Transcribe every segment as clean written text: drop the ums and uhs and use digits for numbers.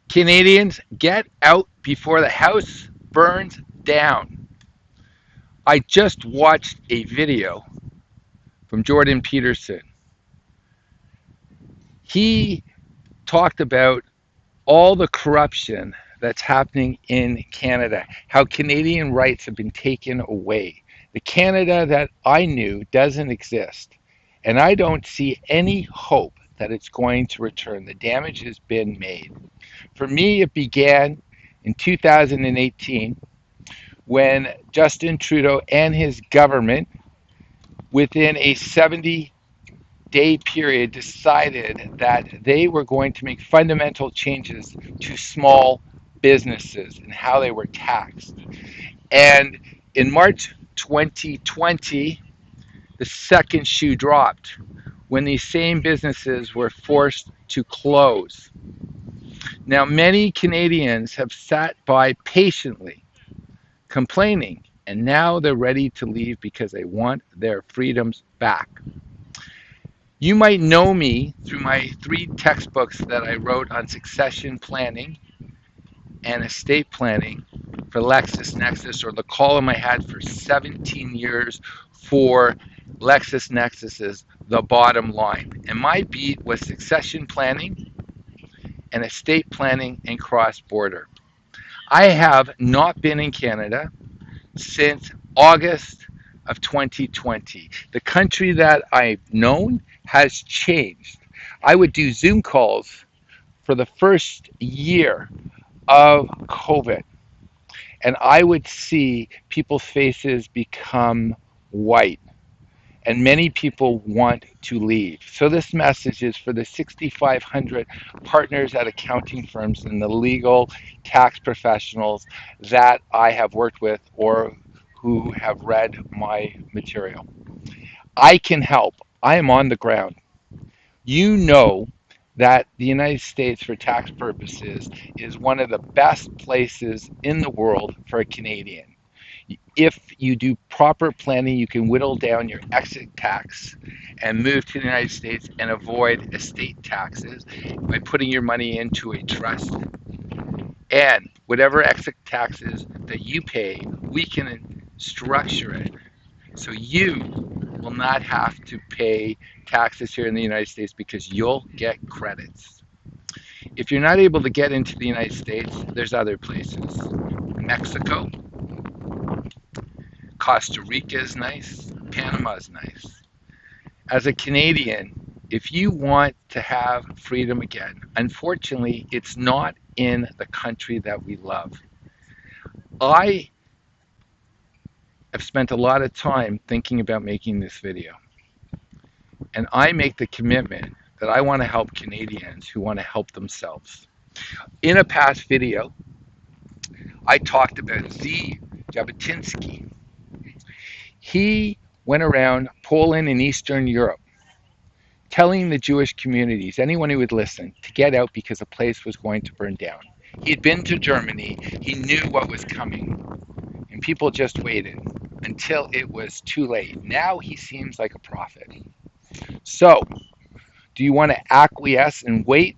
Canadians, get out before the house burns down. I just watched a video from Jordan Peterson. He talked about all the corruption that's happening in Canada, how Canadian rights have been taken away. The Canada that I knew doesn't exist, and I don't see any hope that it's going to return. The damage has been made. For me, it began in 2018 when Justin Trudeau and his government, within a 70-day period, decided that they were going to make fundamental changes to small businesses and how they were taxed. And in March 2020, the second shoe dropped when these same businesses were forced to close. Now, many Canadians have sat by patiently complaining, and now they're ready to leave because they want their freedoms back. You might know me through my 3 textbooks that I wrote on succession planning and estate planning for LexisNexis, or the column I had for 17 years for LexisNexis's The Bottom Line. And my beat was succession planning and estate planning and cross border. I have not been in Canada since August of 2020. The country that I've known has changed. I would do Zoom calls for the first year of COVID, and I would see people's faces become white. And many people want to leave. So, this message is for the 6,500 partners at accounting firms and the legal tax professionals that I have worked with or who have read my material. I can help. I am on the ground. You know that the United States, for tax purposes, is one of the best places in the world for a Canadian. If you do proper planning, you can whittle down your exit tax and move to the United States and avoid estate taxes by putting your money into a trust. And whatever exit taxes that you pay, we can structure it so you will not have to pay taxes here in the United States because you'll get credits. If you're not able to get into the United States, there's other places. Mexico, Costa Rica is nice, Panama is nice. As a Canadian, if you want to have freedom again, unfortunately, it's not in the country that we love. I have spent a lot of time thinking about making this video, and I make the commitment that I want to help Canadians who want to help themselves. In a past video, I talked about Z. Jabotinsky. He went around Poland and Eastern Europe telling the Jewish communities, anyone who would listen, to get out because the place was going to burn down. He had been to Germany, he knew what was coming, and people just waited until it was too late. Now he seems like a prophet. So, do you want to acquiesce and wait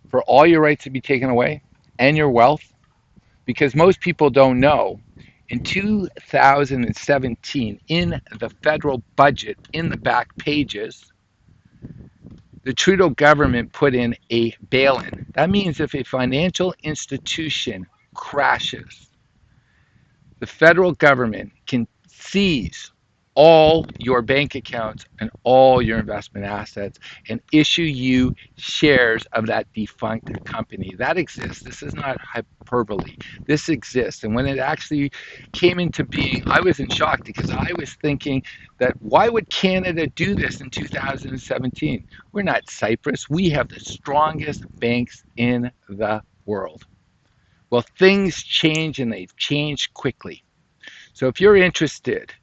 for all your rights to be taken away and your wealth? Because most people don't know, in 2017, in the federal budget, in the back pages, the Trudeau government put in a bail-in. That means if a financial institution crashes, the federal government can seize all your bank accounts and all your investment assets and issue you shares of that defunct company. That exists. This is not hyperbole. This exists. And when it actually came into being, I was in shock because I was thinking that why would Canada do this in 2017? We're not Cyprus. We have the strongest banks in the world. Well, things change and they've changed quickly. So if you're interested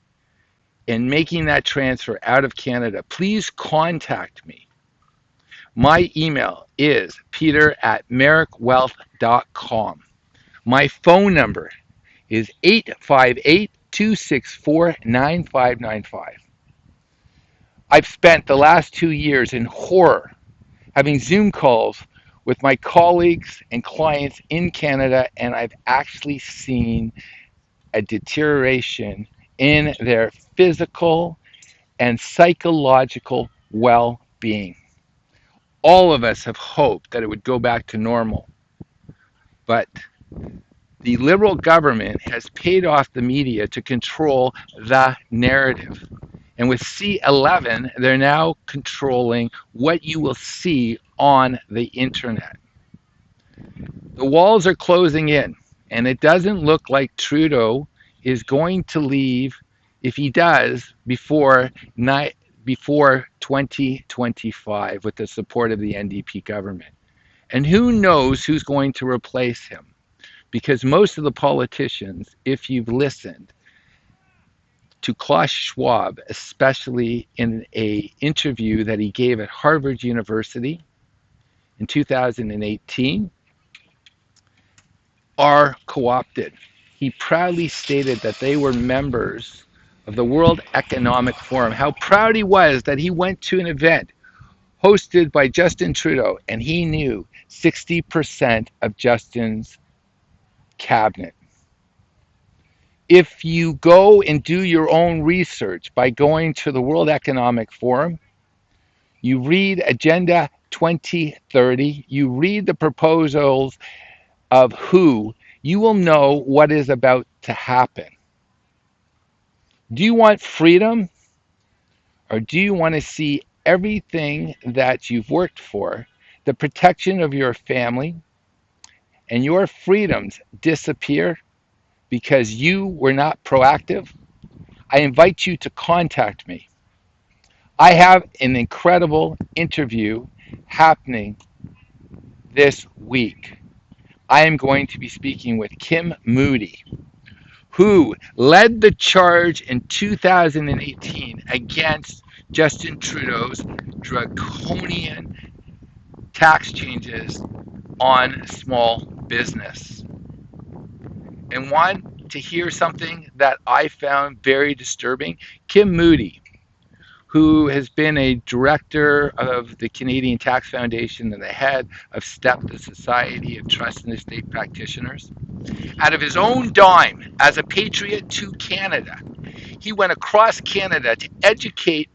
in making that transfer out of Canada, please contact me. My email is peter@merrickwealth.com. My phone number is 858-264-9595. I've spent the last 2 years in horror having Zoom calls with my colleagues and clients in Canada, and I've actually seen a deterioration in their physical and psychological well being. All of us have hoped that it would go back to normal, but the Liberal government has paid off the media to control the narrative. And with C11, they're now controlling what you will see on the internet. The walls are closing in, and it doesn't look like Trudeau is going to leave, if he does, before 2025 with the support of the NDP government. And who knows who's going to replace him? Because most of the politicians, if you've listened to Klaus Schwab, especially in a interview that he gave at Harvard University in 2018, are co-opted. He proudly stated that they were members of the World Economic Forum. How proud he was that he went to an event hosted by Justin Trudeau and he knew 60% of Justin's cabinet. If you go and do your own research by going to the World Economic Forum, you read Agenda 2030, you read the proposals of who, you will know what is about to happen. Do you want freedom, or do you want to see everything that you've worked for, the protection of your family, and your freedoms disappear because you were not proactive? I invite you to contact me. I have an incredible interview happening this week. I am going to be speaking with Kim Moody, who led the charge in 2018 against Justin Trudeau's draconian tax changes on small business. And want to hear something that I found very disturbing? Kim Moody, who has been a director of the Canadian Tax Foundation and the head of STEP, the Society of Trust and Estate Practitioners, out of his own dime as a patriot to Canada, he went across Canada to educate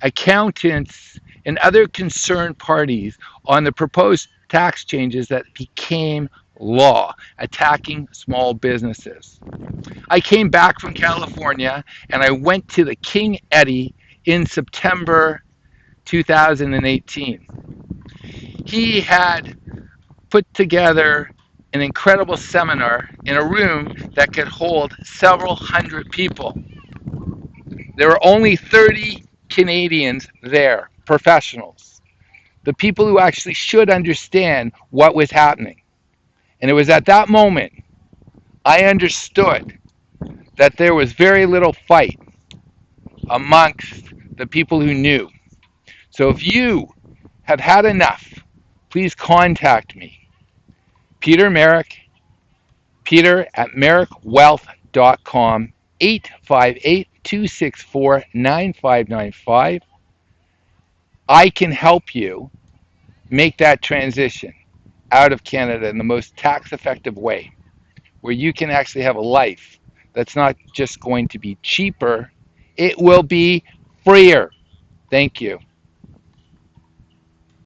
accountants and other concerned parties on the proposed tax changes that became law, attacking small businesses. I came back from California and I went to the King Eddie in September 2018. He had put together an incredible seminar in a room that could hold several hundred people. There were only 30 Canadians there, professionals, the people who actually should understand what was happening. And it was at that moment I understood that there was very little fight amongst the people who knew. So if you have had enough, please contact me, Peter Merrick, Peter at merrickwealth.com, 858-264-9595. I can help you make that transition out of Canada in the most tax effective way, where you can actually have a life that's not just going to be cheaper, it will be freer. Thank you.